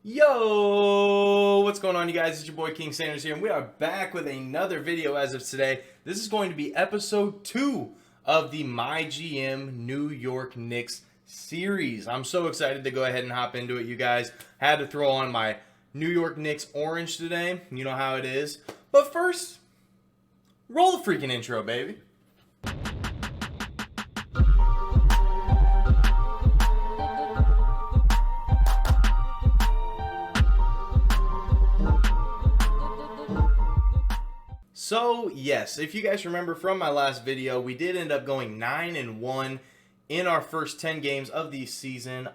Yo, what's going on, you guys? It's your boy King Sanders here, and we are back with another video as of today. This is going to be episode 2 of the MyGM New York Knicks series. I'm so excited to go ahead and hop into it, you guys. Had to throw on my New York Knicks orange today. You know how it is. But first, roll the freaking intro, baby. So yes, if you guys remember from my last video, we did end up going 9-1 in our first 10 games of the season.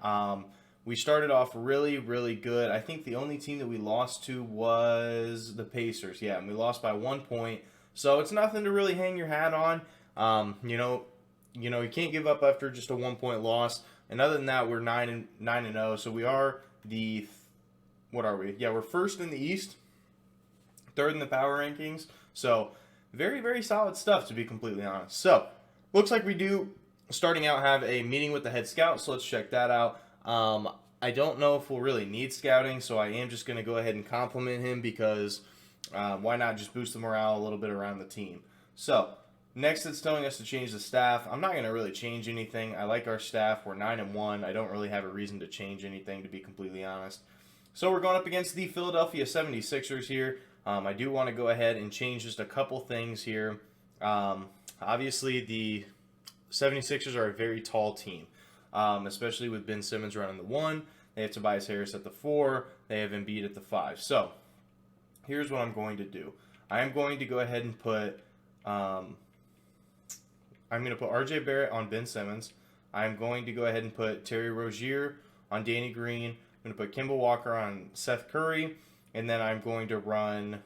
We started off really good. I think the only team that we lost to was the Pacers. Yeah, and we lost by 1 point. So it's nothing to really hang your hat on. You can't give up after just a 1 point loss. And other than that, we're 9-0. So we are what are we? Yeah, we're first in the East, third in the power rankings. So very solid stuff, to be completely honest. So looks like we do, starting out, have a meeting with the head scout. So let's check that out. I don't know if we'll really need scouting, so I am just going to go ahead and compliment him because why not just boost the morale a little bit around the team. So next, it's telling us to change the staff. I'm not going to really change anything. I like our staff. We're 9-1. I don't really have a reason to change anything, to be completely honest. So we're going up against the Philadelphia 76ers here. I do want to go ahead and change just a couple things here. Obviously, the 76ers are a very tall team, especially with Ben Simmons running the 1. They have Tobias Harris at the 4. They have Embiid at the 5. So here's what I'm going to do. I am going to go ahead and put R.J. Barrett on Ben Simmons. I'm going to go ahead and put Terry Rozier on Danny Green. I'm going to put Kemba Walker on Seth Curry. And then I'm going to run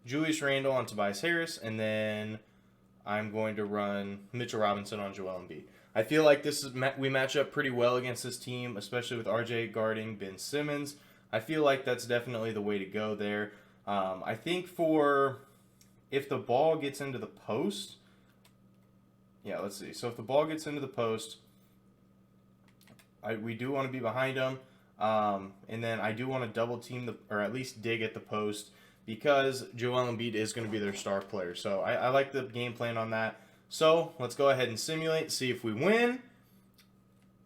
Julius Randle on Tobias Harris. And then I'm going to run Mitchell Robinson on Joel Embiid. I feel like we match up pretty well against this team, especially with RJ guarding Ben Simmons. I feel like that's definitely the way to go there. I think if the ball gets into the post, yeah, let's see. So if the ball gets into the post, we do want to be behind them. And then I do want to double team or at least dig at the post, because Joel Embiid is going to be their star player. So I like the game plan on that. So let's go ahead and simulate, see if we win.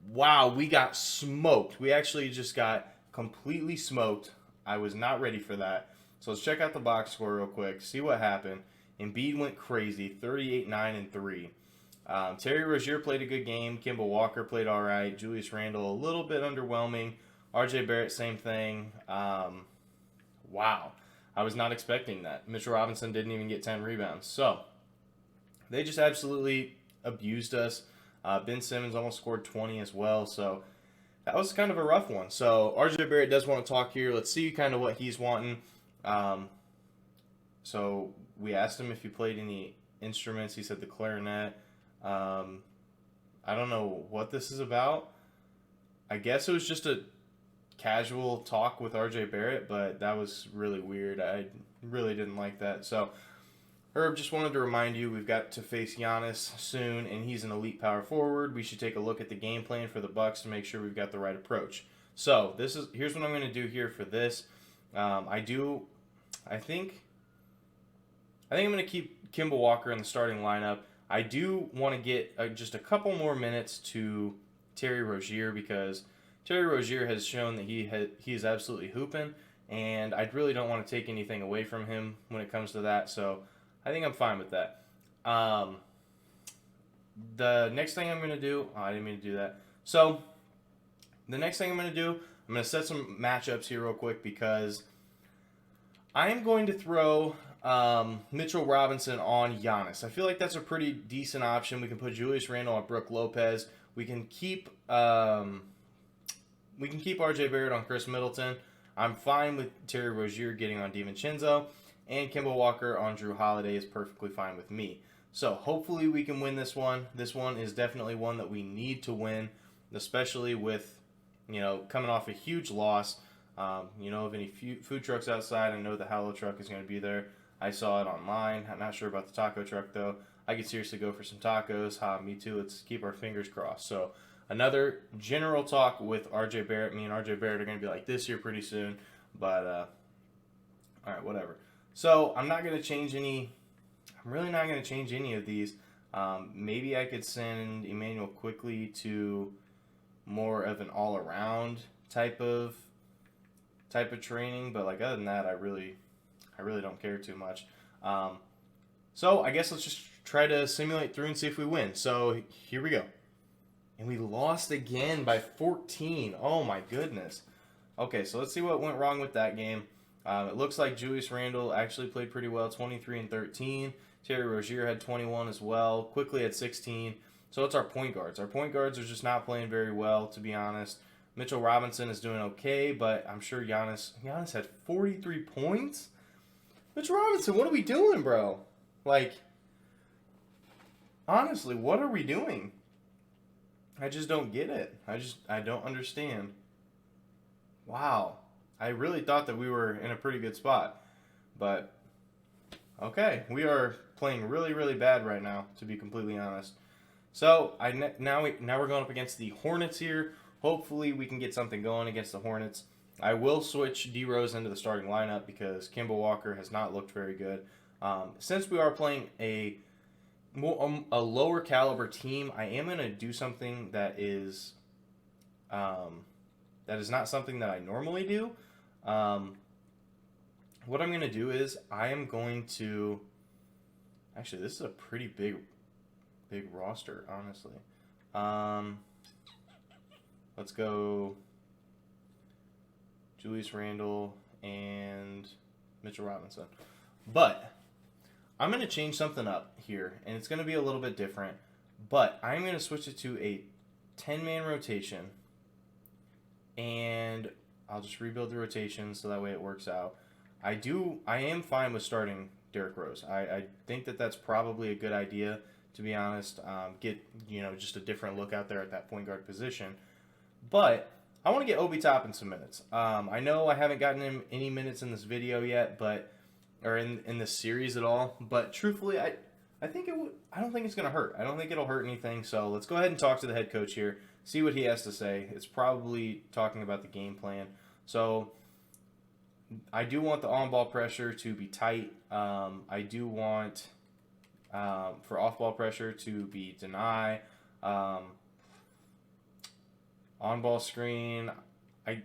Wow, we got smoked. We actually just got completely smoked. I was not ready for that. So let's check out the box score real quick, see what happened. Embiid went crazy, 38, 9, and 3. Terry Rozier played a good game. Kemba Walker played all right. Julius Randle, a little bit underwhelming. R.J. Barrett, same thing. Wow. I was not expecting that. Mitchell Robinson didn't even get 10 rebounds. So, they just absolutely abused us. Ben Simmons almost scored 20 as well. So, that was kind of a rough one. So, R.J. Barrett does want to talk here. Let's see kind of what he's wanting. So, we asked him if he played any instruments. He said the clarinet. I don't know what this is about. I guess it was just a casual talk with RJ Barrett, but that was really weird. I really didn't like that. So Herb just wanted to remind you, we've got to face Giannis soon, and he's an elite power forward. We should take a look at the game plan for the Bucks to make sure we've got the right approach. So here's what I'm going to do here for this. I think I'm going to keep Kemba Walker in the starting lineup. I do want to get just a couple more minutes to Terry Rozier, because Terry Rozier has shown that he is absolutely hooping, and I really don't want to take anything away from him when it comes to that, so I think I'm fine with that. The next thing I'm going to do, I didn't mean to do that. So, the next thing I'm going to do, I'm going to set some matchups here real quick, because I am going to throw Mitchell Robinson on Giannis. I feel like that's a pretty decent option. We can put Julius Randle on Brook Lopez. We can keep R.J. Barrett on Chris Middleton. I'm fine with Terry Rozier getting on DiVincenzo, and Kemba Walker on Drew Holiday is perfectly fine with me. So hopefully we can win this one. This one is definitely one that we need to win, especially with, coming off a huge loss. Of any food trucks outside, I know the Hallow truck is going to be there. I saw it online. I'm not sure about the taco truck, though. I could seriously go for some tacos. Me too. Let's keep our fingers crossed. So another general talk with RJ Barrett. Me and RJ Barrett are going to be like this here pretty soon. But, all right, whatever. So I'm not going to change any. I'm really not going to change any of these. Maybe I could send Emmanuel quickly to more of an all-around type of training. But like other than that, I really don't care too much. So I guess let's just try to simulate through and see if we win. So here we go. And we lost again by 14. Oh my goodness. Okay, so let's see what went wrong with that game. It looks like Julius Randle actually played pretty well, 23 and 13. Terry Rozier had 21 as well. Quickly had 16. So it's our point guards. Our point guards are just not playing very well, to be honest. Mitchell Robinson is doing okay, but I'm sure Giannis had 43 points. Mitchell Robinson, what are we doing, bro? Like, honestly, what are we doing? I just don't get it. I don't understand. Wow. I really thought that we were in a pretty good spot. But, okay. We are playing really, really bad right now, to be completely honest. So, now we're going up against the Hornets here. Hopefully, we can get something going against the Hornets. I will switch D Rose into the starting lineup because Kemba Walker has not looked very good. Since we are playing a lower caliber team, I am going to do something that is not something that I normally do. What I'm going to do is I am going to actually, this is a pretty big roster, honestly. Let's go Julius Randle and Mitchell Robinson. But I'm going to change something up here, and it's going to be a little bit different. But I'm going to switch it to a 10-man rotation, and I'll just rebuild the rotation so that way it works out. I am fine with starting Derrick Rose. I think that that's probably a good idea, to be honest. Get just a different look out there at that point guard position. But I want to get Obi Toppin some minutes. I know I haven't gotten him any minutes in this video yet, or in this series at all. But truthfully, I think it would. I don't think it's gonna hurt. I don't think it'll hurt anything. So let's go ahead and talk to the head coach here. See what he has to say. It's probably talking about the game plan. So I do want the on-ball pressure to be tight. I do want for off-ball pressure to be deny. On-ball screen,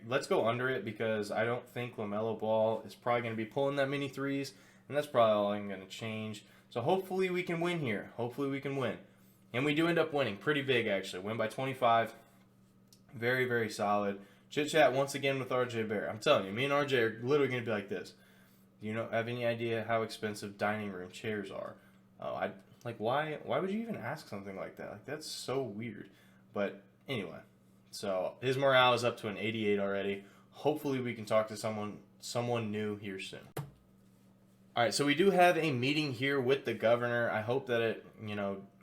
let's go under it because I don't think LaMelo Ball is probably going to be pulling that many threes, and that's probably all I'm going to change. So hopefully we can win here. Hopefully we can win. And we do end up winning. Pretty big, actually. Win by 25. Very, very solid. Chit-chat once again with RJ Barrett. I'm telling you, me and RJ are literally going to be like this. Do you have any idea how expensive dining room chairs are? Oh, why would you even ask something like that? Like, that's so weird. But anyway. So his morale is up to an 88 already. Hopefully we can talk to someone new here soon. All right, so we do have a meeting here with the governor. I hope that it,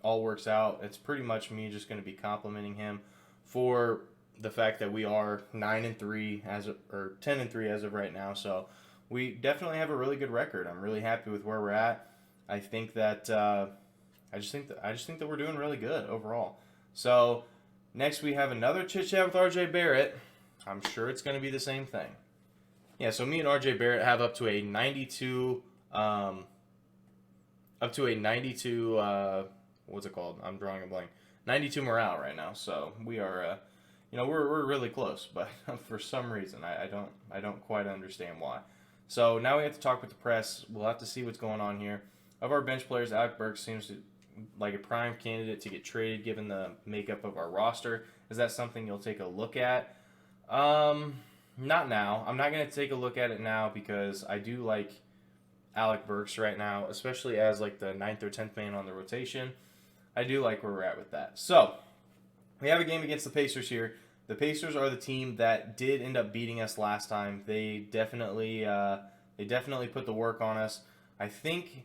all works out. It's pretty much me just going to be complimenting him for the fact that we are 9-3 or 10-3 as of right now. So we definitely have a really good record. I'm really happy with where we're at. I think that I just think that we're doing really good overall. So next, we have another chit-chat with RJ Barrett. I'm sure it's going to be the same thing. Yeah, so me and RJ Barrett have up to a 92, what's it called? I'm drawing a blank. 92 morale right now. So we are, we're really close, but for some reason, I don't quite understand why. So now we have to talk with the press. We'll have to see what's going on here. Of our bench players, Alec Burks seems like a prime candidate to get traded given the makeup of our roster. Is that something you'll take a look at? Not now. I'm not going to take a look at it now because I do like Alec Burks right now, especially as like the 9th or 10th man on the rotation. I do like where we're at with that. So we have a game against the Pacers here. The Pacers are the team that did end up beating us last time. They definitely put the work on us. I think,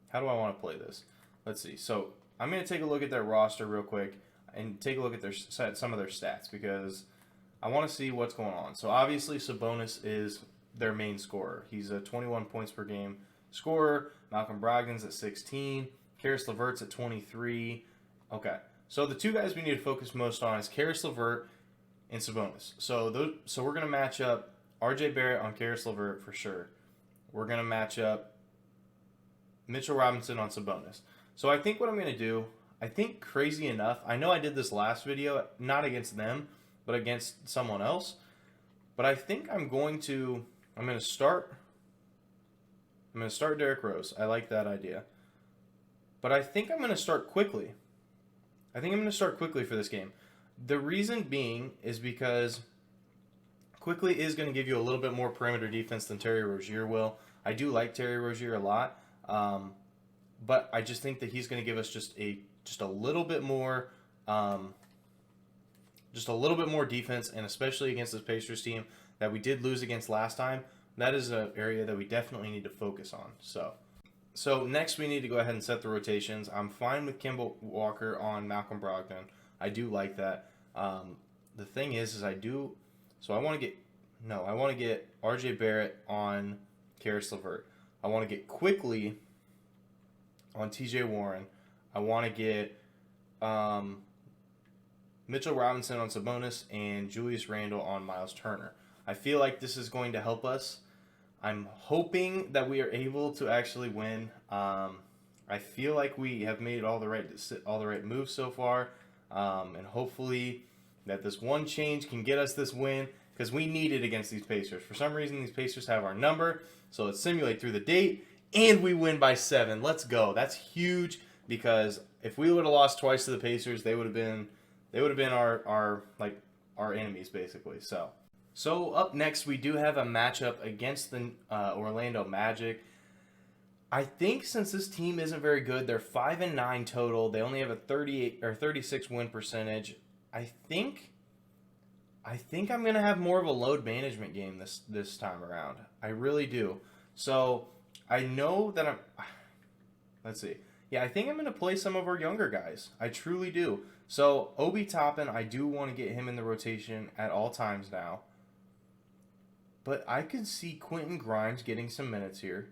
how do I want to play this? Let's see. So I'm going to take a look at their roster real quick and take a look at some of their stats because I want to see what's going on. So obviously Sabonis is their main scorer. He's a 21 points per game scorer. Malcolm Brogdon's at 16. Karis LeVert's at 23. Okay. So the two guys we need to focus most on is Karis LeVert and Sabonis. So we're gonna match up R.J. Barrett on Karis LeVert for sure. We're gonna match up Mitchell Robinson on Sabonis. So I think what I'm gonna do, I think crazy enough, I know I did this last video, not against them, but against someone else. But I think I'm gonna start Derrick Rose. I like that idea. But I think I'm gonna start quickly. I think I'm gonna start quickly for this game. The reason being is because quickly is going to give you a little bit more perimeter defense than Terry Rozier will. I do like Terry Rozier a lot, but I just think that he's going to give us just a little bit more, defense, and especially against this Pacers team that we did lose against last time. That is an area that we definitely need to focus on. So next we need to go ahead and set the rotations. I'm fine with Kemba Walker on Malcolm Brogdon. I do like that. The thing is I want to get R.J. Barrett on Karis LeVert. I want to get quickly on T.J. Warren. I want to get Mitchell Robinson on Sabonis and Julius Randle on Miles Turner. I feel like this is going to help us. I'm hoping that we are able to actually win. I feel like we have made all the right moves so far, and hopefully that this one change can get us this win, because we need it against these Pacers. For some reason, these Pacers have our number, so let's simulate through the date, and we win by 7. Let's go. That's huge, because if we would have lost twice to the Pacers, they would have been our enemies basically. So up next, we do have a matchup against the Orlando Magic. I think since this team isn't very good, they're 5-9 total. They only have a 38 or 36 win percentage. I think I'm gonna have more of a load management game this time around. I really do. So I know that let's see. Yeah, I think I'm gonna play some of our younger guys. I truly do. So Obi Toppin, I do want to get him in the rotation at all times now. But I could see Quentin Grimes getting some minutes here.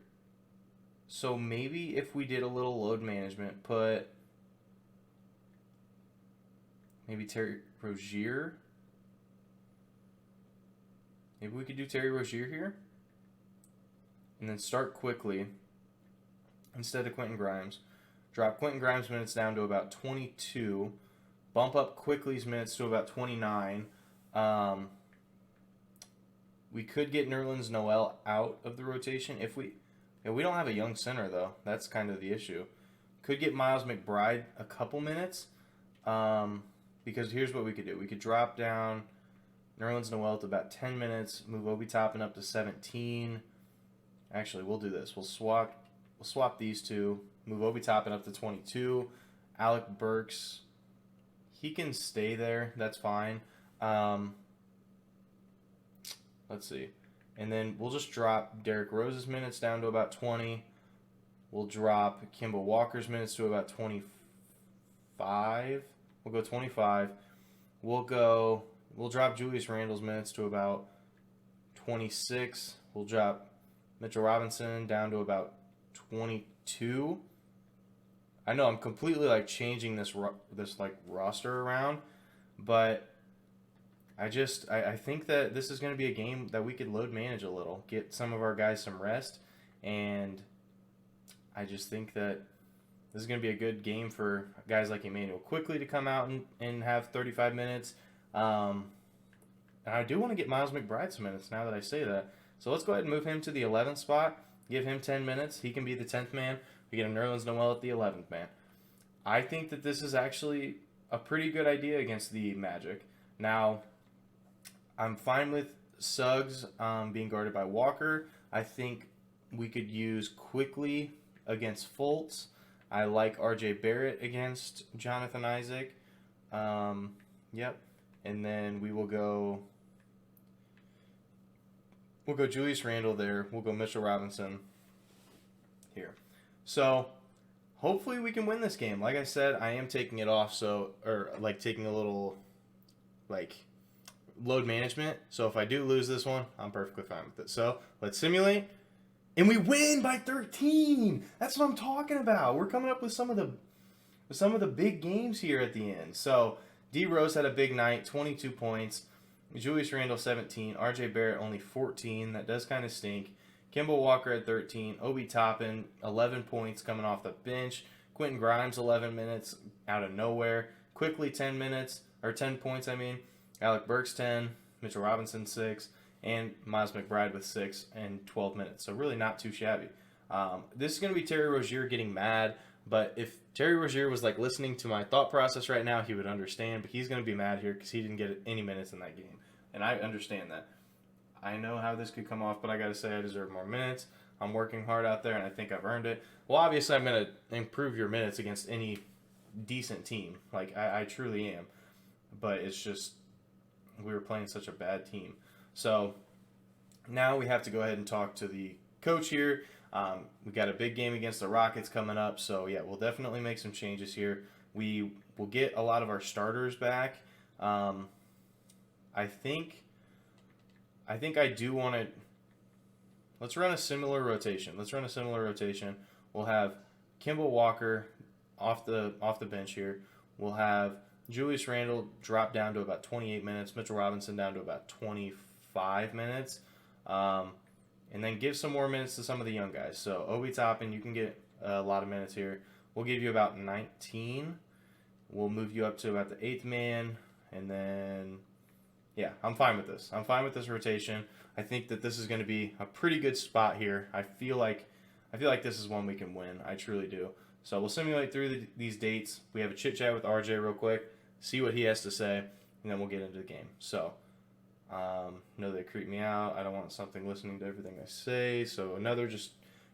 So maybe if we did a little load management, put maybe Terry Rozier. Maybe we could do Terry Rozier here. And then start quickly instead of Quentin Grimes. Drop Quentin Grimes' minutes down to about 22. Bump up Quickly's minutes to about 29. We could get Nerlens Noel out of the rotation if we don't have a young center though. That's kind of the issue. Could get Miles McBride a couple minutes, because here's what we could do. We could drop down Nerlens Noel to about 10 minutes. Move Obi Toppin up to 17. Actually, we'll do this. We'll swap these two. Move Obi Toppin up to 22. Alec Burks, he can stay there. That's fine. Let's see. And then we'll just drop Derrick Rose's minutes down to about 20. We'll drop Kemba Walker's minutes to about 25. We'll go 25. We'll drop Julius Randle's minutes to about 26. We'll drop Mitchell Robinson down to about 22. I know I'm completely changing this roster around, but I think that this is going to be a game that we could load manage a little, get some of our guys some rest, and I just think that this is going to be a good game for guys like Emmanuel Quickly to come out and have 35 minutes. And I do want to get Miles McBride some minutes now that I say that. So let's go ahead and move him to the 11th spot, give him 10 minutes. He can be the 10th man. We get a Nerlens Noel at the 11th man. I think that this is actually a pretty good idea against the Magic. Now, I'm fine with Suggs being guarded by Walker. I think we could use Quickly against Fultz. I like R.J. Barrett against Jonathan Isaac. Yep. And then we'll go Julius Randle there. We'll go Mitchell Robinson here. So hopefully we can win this game. Like I said, I am taking it off, taking a little load management. So if I do lose this one, I'm perfectly fine with it. So let's simulate. And we win by 13. That's what I'm talking about. We're coming up with some of the with some of the big games here at the end. So D Rose had a big night, 22 points. Julius Randle 17, RJ Barrett only 14. That does kind of stink. Kemba Walker at 13. Obi Toppin 11 points coming off the bench. Quentin Grimes 11 minutes out of nowhere. Quickly 10 minutes or 10 points. I mean, Alec Burks 10, Mitchell Robinson 6, and Miles McBride with 6 and 12 minutes. So really not too shabby. This is going to be Terry Rozier getting mad. But if Terry Rozier was like listening to my thought process right now, he would understand. But he's going to be mad here because he didn't get any minutes in that game. And I understand that. I know how this could come off, but I got to say I deserve more minutes. I'm working hard out there, and I think I've earned it. Well, obviously, I'm going to improve your minutes against any decent team. Like, I truly am. But it's just we were playing such a bad team. So now we have to go ahead and talk to the coach here. We got a big game against the Rockets coming up, so yeah, we'll definitely make some changes here. We will get a lot of our starters back. I think I do want to. Let's run a similar rotation. We'll have Kemba Walker off the bench here. We'll have Julius Randle drop down to about 28 minutes. Mitchell Robinson down to about 25 minutes. And then give some more minutes to some of the young guys. So Obi Toppin, you can get a lot of minutes here. We'll give you about 19. We'll move you up to about the 8th man. And then, yeah, I'm fine with this. I'm fine with this rotation. I think that this is going to be a pretty good spot here. I feel like this is one we can win. I truly do. So we'll simulate through these dates. We have a chit-chat with RJ real quick, see what he has to say, and then we'll get into the game. So, no, they creep me out. I don't want something listening to everything I say. So another just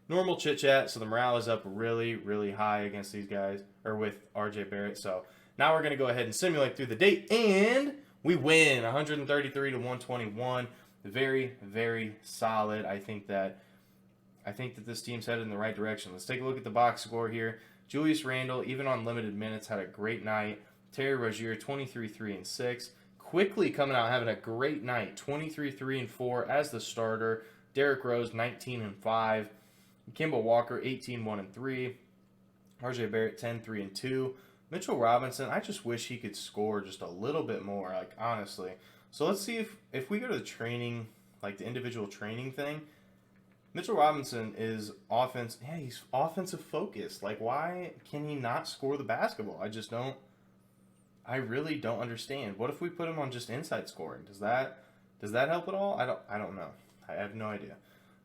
normal chit-chat. So the morale is up really, really high against these guys, or with RJ Barrett. So now we're going to go ahead and simulate through the date, and we win 133 to 121. Very, very solid. I think that this team's headed in the right direction. Let's take a look at the box score here. Julius Randle, even on limited minutes, had a great night. Terry Rozier, 23, 3, and 6. Quickly coming out, having a great night. 23, 3, and 4 as the starter. Derrick Rose, 19, and 5. Kemba Walker, 18, 1, and 3. RJ Barrett, 10, 3, and 2. Mitchell Robinson, I just wish he could score just a little bit more, like, honestly. So let's see if we go to the training, like the individual training thing. Mitchell Robinson is he's offensive focused. Like, why can he not score the basketball? I really don't understand. What if we put him on just inside scoring? Does that help at all? I don't know. I have no idea.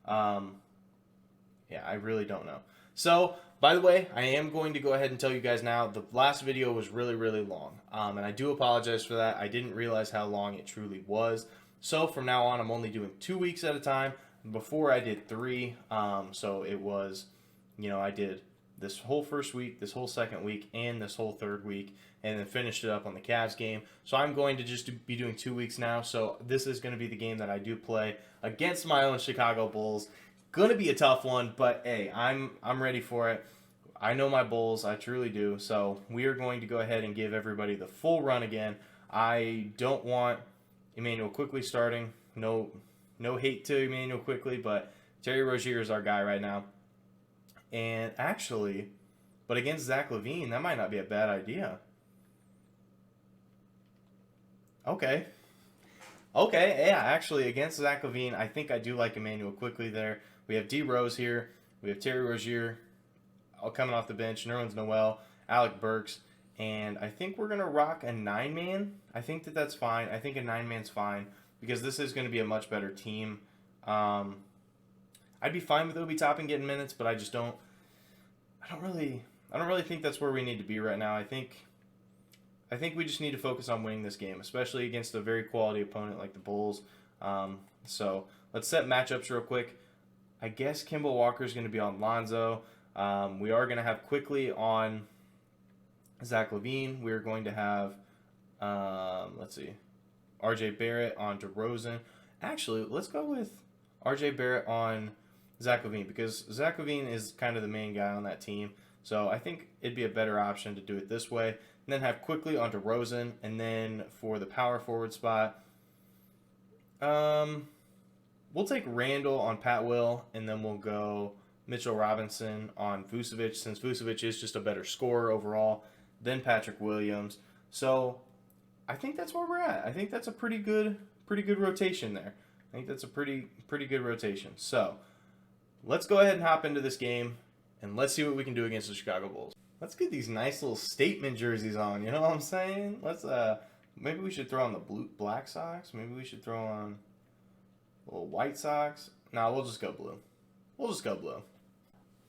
Yeah, I really don't know. So, by the way, I am going to go ahead and tell you guys now, the last video was really, really long. And I do apologize for that. I didn't realize how long it truly was. So, from now on, I'm only doing 2 weeks at a time. Before I did 3. So, it was, I did this whole first week, this whole second week, and this whole third week, and then finished it up on the Cavs game. So, I'm going to just be doing 2 weeks now. So, this is going to be the game that I do play against my own Chicago Bulls. Gonna be a tough one, but hey, I'm ready for it. I know my Bulls, I truly do. So we are going to go ahead and give everybody the full run again. I don't want Emmanuel Quickly starting. No hate to Emmanuel Quickly, but Terry Rozier is our guy right now. And actually, but against Zach LaVine, that might not be a bad idea. Okay, yeah, actually, against Zach LaVine, I think I do like Emmanuel Quickly there. We have D Rose here. We have Terry Rozier coming off the bench. Nerlens Noel, Alec Burks. And I think we're going to rock a 9-man. I think that's fine. I think a 9-man's fine because this is going to be a much better team. I'd be fine with Obi Toppin getting minutes, but I don't really think that's where we need to be right now. I think we just need to focus on winning this game, especially against a very quality opponent like the Bulls. So let's set matchups real quick. I guess Kemba Walker is going to be on Lonzo. We are going to have Quickly on Zach LaVine. We're going to have, RJ Barrett on DeRozan. Actually, let's go with RJ Barrett on Zach LaVine because Zach LaVine is kind of the main guy on that team. So I think it'd be a better option to do it this way. And then have Quickly on DeRozan. And then for the power forward spot, we'll take Randall on Pat Will, and then we'll go Mitchell Robinson on Vucevic, since Vucevic is just a better scorer overall. then Patrick Williams. So I think that's where we're at. I think that's a pretty good rotation there. I think that's a pretty good rotation. So let's go ahead and hop into this game, and let's see what we can do against the Chicago Bulls. Let's get these nice little statement jerseys on. You know what I'm saying? Let's maybe we should throw on the black socks. Maybe we should throw on little white socks. No, we'll just go blue. We'll just go blue.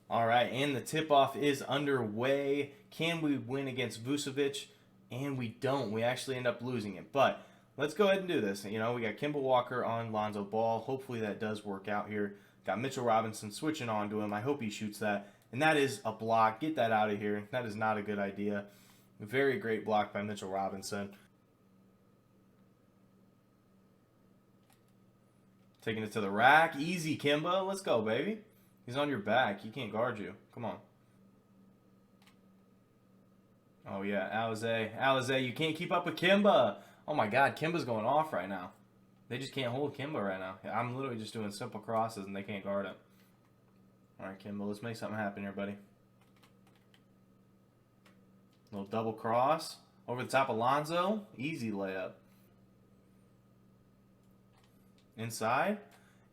All right, and the tip-off is underway. Can we win against Vucevic? And we don't. We actually end up losing it. But let's go ahead and do this. You know, we got Kemba Walker on Lonzo Ball. Hopefully that does work out here. Got Mitchell Robinson switching on to him. I hope he shoots that. And that is a block. Get that out of here. That is not a good idea. Very great block by Mitchell Robinson. Taking it to the rack. Easy, Kemba. Let's go, baby. He's on your back. He can't guard you. Come on. Oh, yeah. Alizé, you can't keep up with Kemba. Oh, my God. Kemba's going off right now. They just can't hold Kemba right now. I'm literally just doing simple crosses, and they can't guard him. All right, Kemba, let's make something happen here, buddy. Little double cross. Over the top of Lonzo. Easy layup. Inside.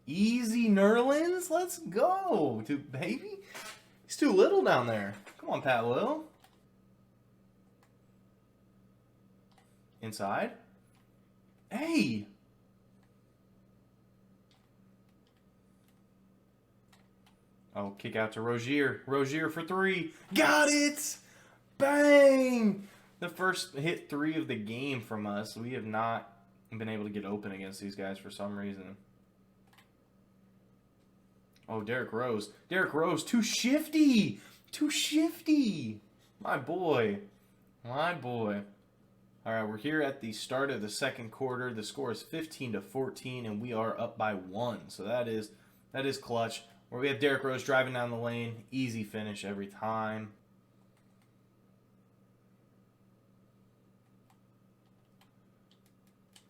Easy Nerlens. Let's go. Baby. He's too little down there. Come on, Pat Will. Inside. Hey. Oh, kick out to Rozier. Rozier for three. Got it. Bang. The first hit three of the game from us. We have not been able to get open against these guys for some reason. Oh, Derrick Rose. Derrick Rose, too shifty. Too shifty. My boy. My boy. All right, we're here at the start of the second quarter. The score is 15-14, and we are up by 1. So that is clutch. Where we have Derrick Rose driving down the lane. Easy finish every time.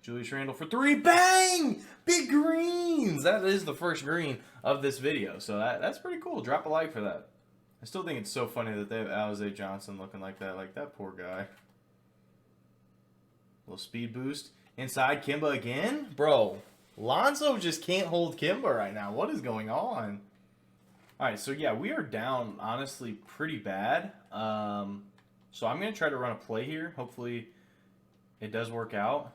Julius Randle for three. Bang! Big greens! That is the first green of this video. So that's pretty cool. Drop a like for that. I still think it's so funny that they have Alizé Johnson looking like that. Like, that poor guy. Little speed boost. Inside, Kemba again? Bro, Lonzo just can't hold Kemba right now. What is going on? All right, so yeah, we are down, honestly, pretty bad. So I'm going to try to run a play here. Hopefully it does work out,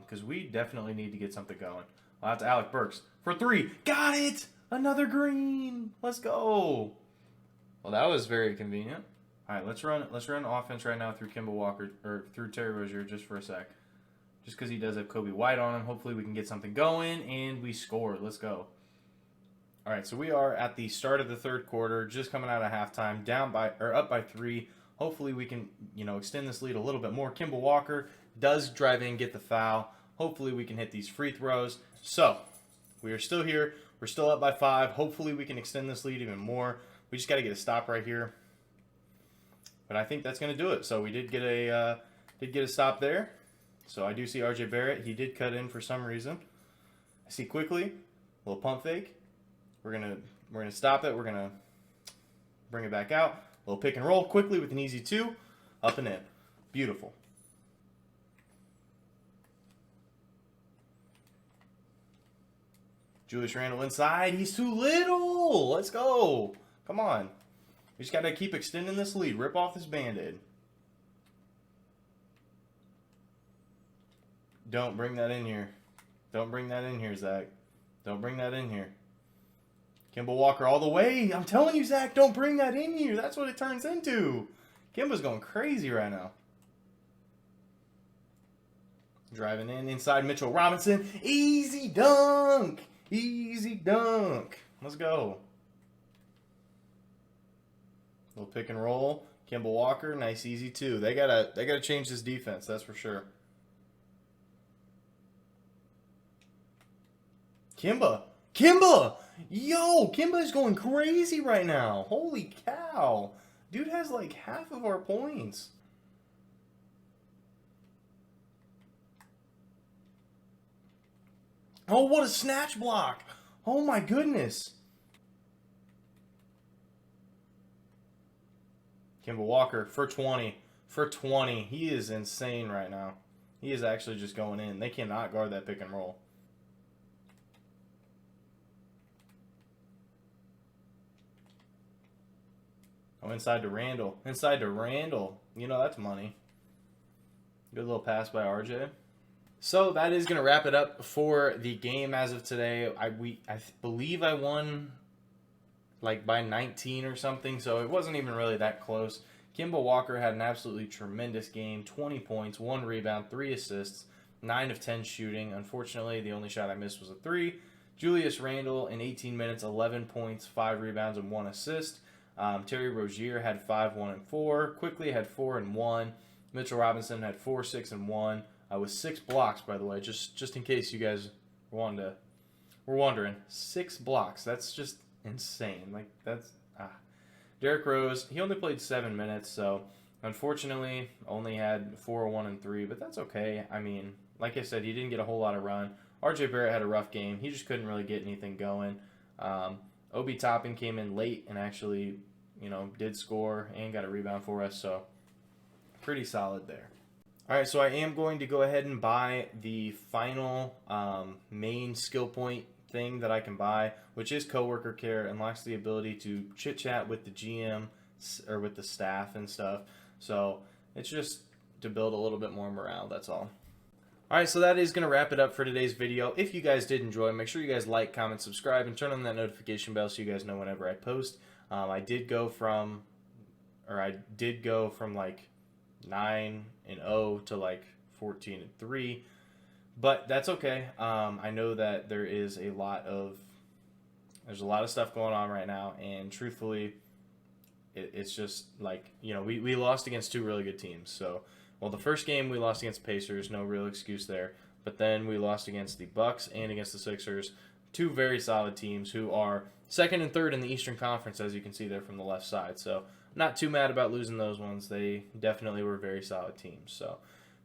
because we definitely need to get something going. Well, that's Alec Burks for three. Got it! Another green. Let's go. Well, that was very convenient. All right, let's run offense right now through Kemba Walker, or through Terry Rozier just for a sec. Just because he does have Kobe White on him. Hopefully we can get something going, and we score. Let's go. All right, so we are at the start of the third quarter, just coming out of halftime, up by 3. Hopefully we can, extend this lead a little bit more. Kemba Walker does drive in, get the foul. Hopefully we can hit these free throws. So we are still here. We're still up by 5. Hopefully we can extend this lead even more. We just got to get a stop right here. But I think that's going to do it. So we did get a stop there. So I do see RJ Barrett. He did cut in for some reason. I see quickly a little pump fake. We're gonna stop it. We're gonna bring it back out. A little pick and roll quickly with an easy 2, up and in. Beautiful. Julius Randle inside. He's too little. Let's go. Come on. We just got to keep extending this lead. Rip off this Band-Aid. Don't bring that in here. Don't bring that in here, Zach. Don't bring that in here. Kemba Walker all the way. I'm telling you, Zach, don't bring that in here. That's what it turns into. Kemba's going crazy right now. Driving in inside Mitchell Robinson. Easy dunk. Easy dunk. Let's go. Little pick and roll. Kemba Walker, nice easy 2. They gotta change this defense, that's for sure. Kemba! Yo, Kemba is going crazy right now. Holy cow. Dude has like half of our points. Oh, what a snatch block. Oh my goodness. Kemba Walker for 20. for 20. He is insane right now. He is actually just going in. They cannot guard that pick and roll. Oh, inside to Randall. Inside to Randall. You know, that's money. Good little pass by RJ. So that is going to wrap it up for the game as of today. I believe I won like by 19 or something, so it wasn't even really that close. Kimball Walker had an absolutely tremendous game. 20 points, 1 rebound, 3 assists, 9 of 10 shooting. Unfortunately, the only shot I missed was a 3. Julius Randle in 18 minutes, 11 points, 5 rebounds, and 1 assist. Terry Rozier had 5, 1, and 4. Quickly had 4 and 1. Mitchell Robinson had 4, 6, and 1. With 6 blocks, by the way, just in case you guys were wondering. 6 blocks. That's just insane. Like, that's... Derrick Rose, he only played 7 minutes, so unfortunately only had 4, 1, and 3, but that's okay. I mean, like I said, he didn't get a whole lot of run. RJ Barrett had a rough game. He just couldn't really get anything going. Obi Toppin came in late and actually, did score and got a rebound for us, so pretty solid there. All right, so I am going to go ahead and buy the final main skill point thing that I can buy, which is coworker care. Unlocks the ability to chit chat with the GM or with the staff and stuff. So it's just to build a little bit more morale. That's all. All right, so that is going to wrap it up for today's video. If you guys did enjoy, make sure you guys like, comment, subscribe, and turn on that notification bell so you guys know whenever I post. I did go from like 9-0 to like 14-3. But that's okay. I know that there's a lot of stuff going on right now, and truthfully, it's just like, we lost against 2 really good teams. So, well, the first game we lost against the Pacers, no real excuse there. But then we lost against the Bucks and against the Sixers, 2 very solid teams who are 2nd and 3rd in the Eastern Conference, as you can see there from the left side. So, not too mad about losing those ones. They definitely were very solid teams. So,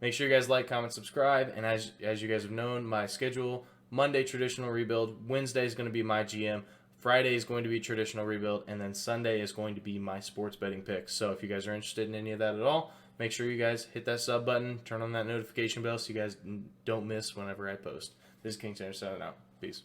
make sure you guys like, comment, subscribe, and as you guys have known, my schedule, Monday, traditional rebuild, Wednesday is going to be MyGM, Friday is going to be traditional rebuild, and then Sunday is going to be my sports betting picks. So if you guys are interested in any of that at all, make sure you guys hit that sub button, turn on that notification bell so you guys don't miss whenever I post. This is King Sanders signing out. Peace.